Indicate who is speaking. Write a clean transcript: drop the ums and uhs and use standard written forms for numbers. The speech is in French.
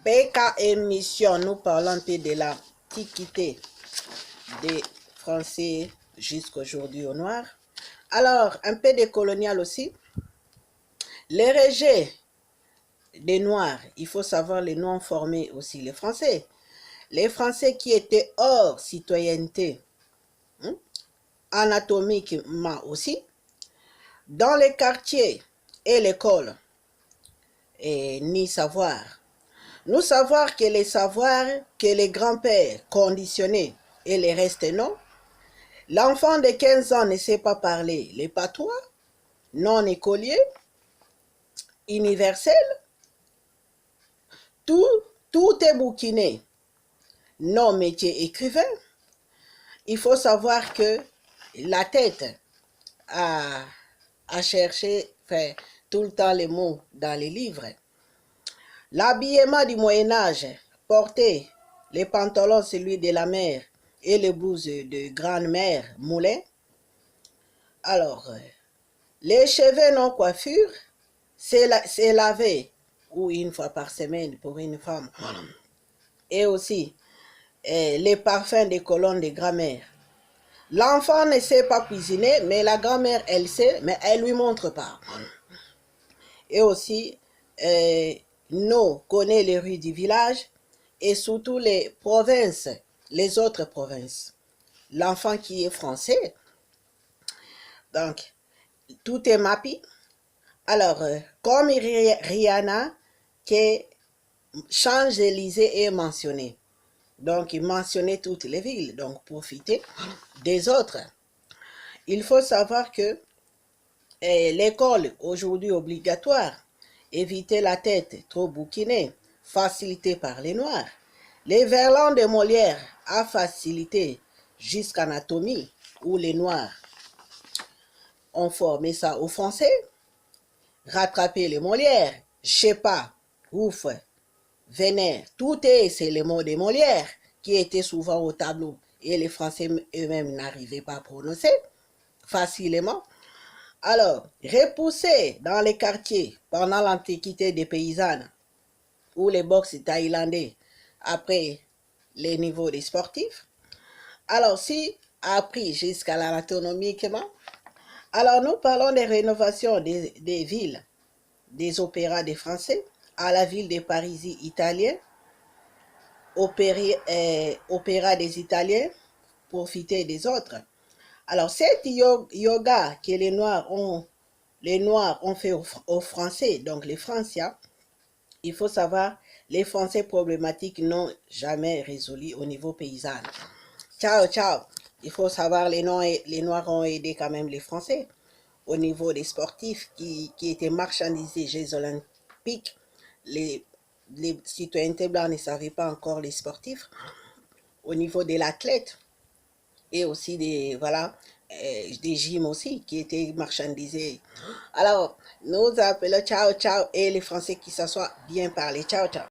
Speaker 1: PK émission, nous parlons un peu de l'antiquité des Français jusqu'aujourd'hui au noir. Alors, un peu de colonial aussi. Les régés des Noirs, il faut savoir les noms formés aussi les Français. Les Français qui étaient hors citoyenneté, anatomiquement aussi, dans les quartiers et l'école, et ni savoir. Nous savoir que les savoirs que les grands-pères conditionnaient et les restes non. L'enfant de 15 ans ne sait pas parler les patois, non écolier, universel. Tout est bouquiné, non métier écrivain. Il faut savoir que la tête à chercher tout le temps les mots dans les livres. L'habillement du Moyen-Âge portait les pantalons, celui de la mère, et les blouses de grand-mère Moulin. Alors, les cheveux non coiffure, c'est lavé ou une fois par semaine pour une femme. Et aussi, les parfums des colonnes de grand-mère. L'enfant ne sait pas cuisiner, mais la grand-mère, elle sait, mais elle ne lui montre pas. Et aussi, nous connaissons les rues du village et surtout les provinces, les autres provinces. L'enfant qui est français, donc, tout est mappé. Alors, comme Rihanna, qui Champs-Élysées est mentionné. Donc, il mentionnait toutes les villes, donc profiter des autres. Il faut savoir que l'école, aujourd'hui obligatoire, éviter la tête trop bouquinée, facilité par les Noirs. Les Verlan de Molière a facilité jusqu'à anatomie, où les Noirs ont formé ça aux Français. Rattraper les Molières, je sais pas, ouf, Vénère, tout c'est les mots de Molière qui étaient souvent au tableau et les Français eux-mêmes n'arrivaient pas à prononcer facilement. Alors, repoussés dans les quartiers pendant l'antiquité des paysannes ou les box thaïlandais après les niveaux des sportifs. Alors, si appris jusqu'à l'anatomiquement, alors nous parlons des rénovations des villes, des opéras des Français, à la ville de Parisis italiens, opéra des Italiens, profiter des autres. Alors, cette yoga que les Noirs ont fait aux Français, donc les Franciens, il faut savoir, les Français problématiques n'ont jamais résolu au niveau paysan. Ciao, ciao. Il faut savoir, les Noirs ont aidé quand même les Français au niveau des sportifs qui étaient marchandisés Jeux olympiques. Les citoyennetés blancs ne savaient pas encore les sportifs. Au niveau de l'athlète et aussi des gyms aussi qui étaient marchandisés. Alors, nous appelons ciao, ciao et les Français qui s'assoient bien parler. Ciao, ciao.